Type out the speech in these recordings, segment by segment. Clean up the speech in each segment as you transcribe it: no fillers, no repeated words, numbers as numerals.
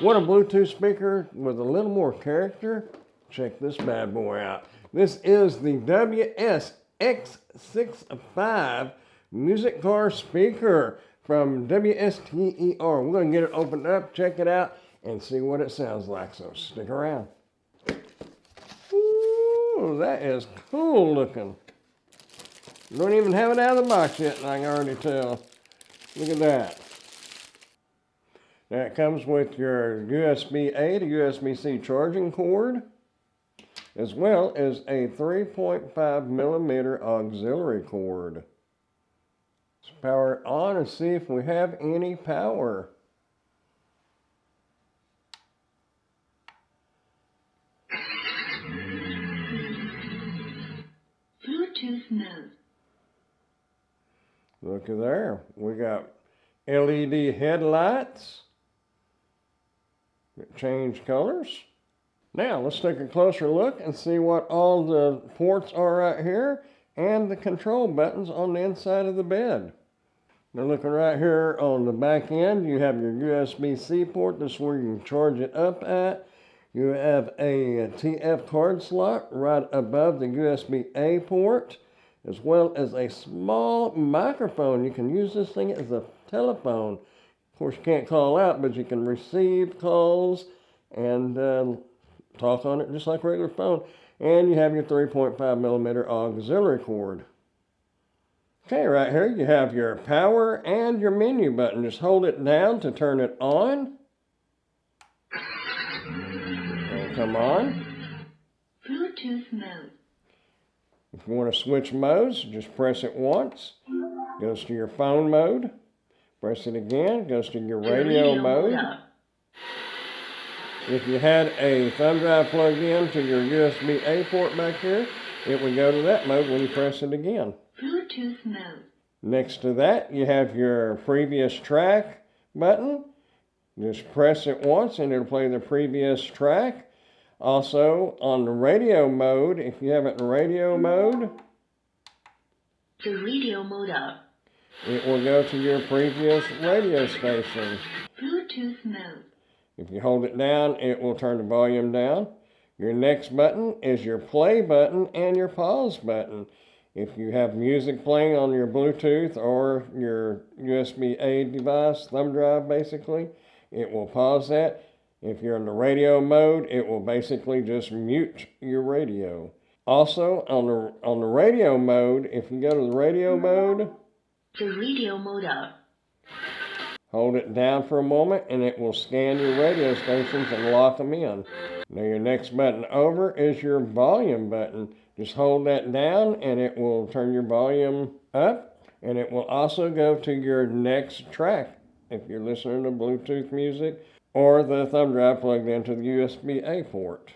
Want a Bluetooth speaker with a little more character? Check this bad boy out. This is the WS-X65 music car speaker from WSTER. We're going to get it opened up, check it out, and see what it sounds like. So stick around. Ooh, that is cool looking. Don't even have it out of the box yet, and I can already tell. Look at that. That comes with your USB-A to USB-C charging cord, as well as a 3.5 millimeter auxiliary cord. Let's power it on and see if we have any power. Bluetooth mode. Look at there. We got LED headlights that change colors. Now let's take a closer look and see what all the ports are right here and the control buttons on the inside of the bed. Now looking right here on the back end, you have your USB-C port. This is where you can charge it up at. You have a TF card slot right above the USB-A port, as well as a small microphone. You can use this thing as a telephone. Of course, you can't call out, but you can receive calls and talk on it just like a regular phone. And you have your 3.5 millimeter auxiliary cord. Okay, right here you have your power and your menu button. Just hold it down to turn it on. And come on. Bluetooth mode. If you want to switch modes, just press it once. Goes to your phone mode. Press it again, goes to your radio mode. If you had a thumb drive plugged in to your USB-A port back here, it would go to that mode when you press it again. Bluetooth mode. Next to that, you have your previous track button. Just press it once and it'll play the previous track. Also, on the radio mode, if you have it in radio mode, The radio mode up. it will go to your previous radio station. Bluetooth mode. If you hold it down, it will turn the volume down. Your next button is your play button and your pause button. If you have music playing on your Bluetooth or your USB-A device, thumb drive basically, it will pause that. If you're in the radio mode, it will basically just mute your radio. Also, on the radio mode, if you go to the radio mode, The radio mode up. hold it down for a moment and it will scan your radio stations and lock them in. Now your next button over is your volume button. Just hold that down and it will turn your volume up, and it will also go to your next track if you're listening to Bluetooth music or the thumb drive plugged into the USB-A port.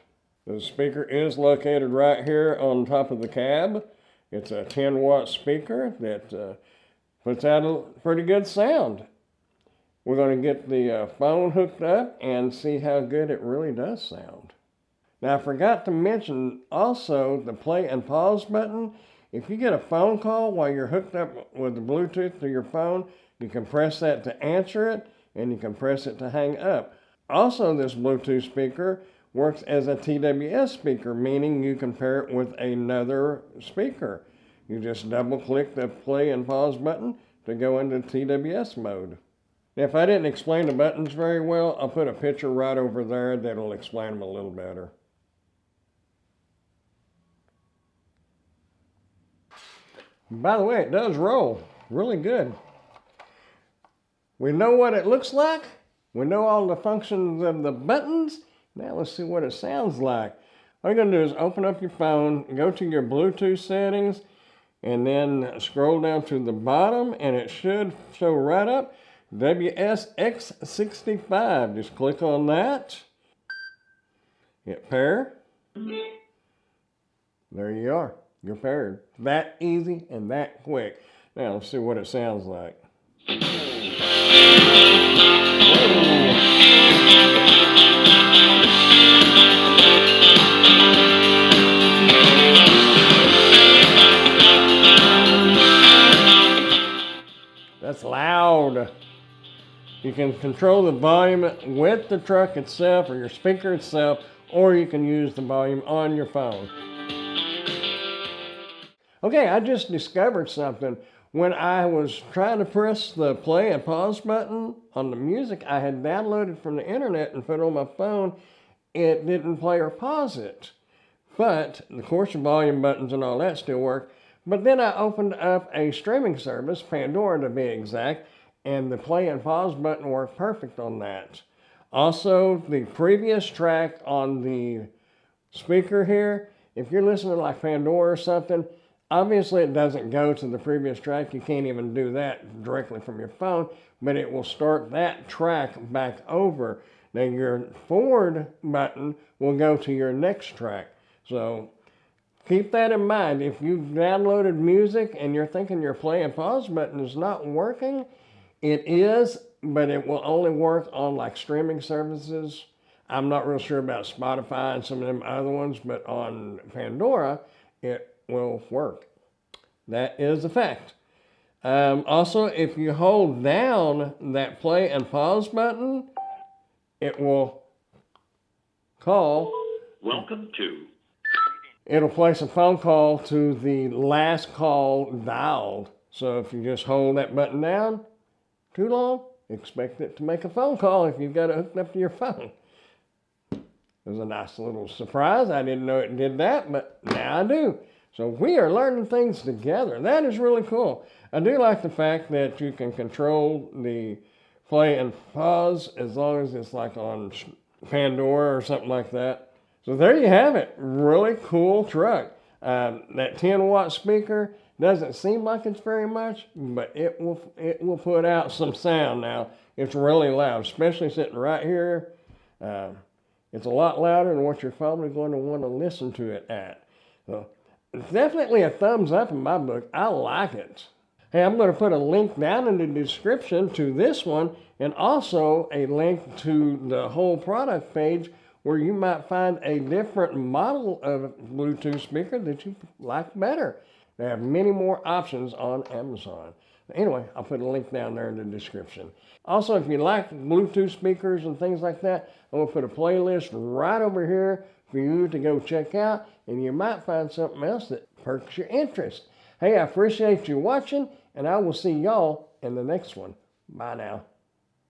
The speaker is located right here on top of the cab. It's a 10-watt speaker that puts out a pretty good sound. We're going to get the phone hooked up and see how good it really does sound. Now, I forgot to mention also the play and pause button. If you get a phone call while you're hooked up with the Bluetooth to your phone, you can press that to answer it, and you can press it to hang up. Also, this Bluetooth speaker works as a TWS speaker, meaning you can pair it with another speaker. You just double-click the play and pause button to go into TWS mode. Now, if I didn't explain the buttons very well, I'll put a picture right over there that'll explain them a little better. By the way, it does roll really good. We know what it looks like. We know all the functions of the buttons. Now let's see what it sounds like. All you're going to do is open up your phone, go to your Bluetooth settings, and then scroll down to the bottom, and it should show right up WS-X65. Just click on that. Hit pair. There you are. You're paired. That easy and that quick. Now let's see what it sounds like. That's loud. You can control the volume with the truck itself or your speaker itself, or you can use the volume on your phone. Okay, I just discovered something. When I was trying to press the play and pause button on the music I had downloaded from the internet and put on my phone, it didn't play or pause it. But, of course, the volume buttons and all that still work. But then I opened up a streaming service, Pandora to be exact, and the play and pause button worked perfect on that. Also, the previous track on the speaker here, if you're listening to like Pandora or something, obviously it doesn't go to the previous track. You can't even do that directly from your phone, but it will start that track back over. Now your forward button will go to your next track. So keep that in mind. If you've downloaded music and you're thinking your play and pause button is not working, it is, but it will only work on like streaming services. I'm not real sure about Spotify and some of them other ones, but on Pandora, it will work. That is a fact. Also, if you hold down that play and pause button, it will call. Welcome to. It'll place a phone call to the last call dialed. So if you just hold that button down too long, expect it to make a phone call if you've got it hooked up to your phone. It was a nice little surprise. I didn't know it did that, but now I do. So we are learning things together. That is really cool. I do like the fact that you can control the play and pause as long as it's like on Pandora or something like that. So there you have it. Really cool truck. That 10-watt speaker doesn't seem like it's very much, but it will put out some sound now. It's really loud, especially sitting right here. It's a lot louder than what you're probably going to want to listen to it at. So it's definitely a thumbs up in my book. I like it. Hey, I'm going to put a link down in the description to this one and also a link to the whole product page where you might find a different model of Bluetooth speaker that you like better. They have many more options on Amazon. Anyway, I'll put a link down there in the description. Also, if you like Bluetooth speakers and things like that, I'm going to put a playlist right over here for you to go check out, and you might find something else that perks your interest. Hey, I appreciate you watching, and I will see y'all in the next one. Bye now.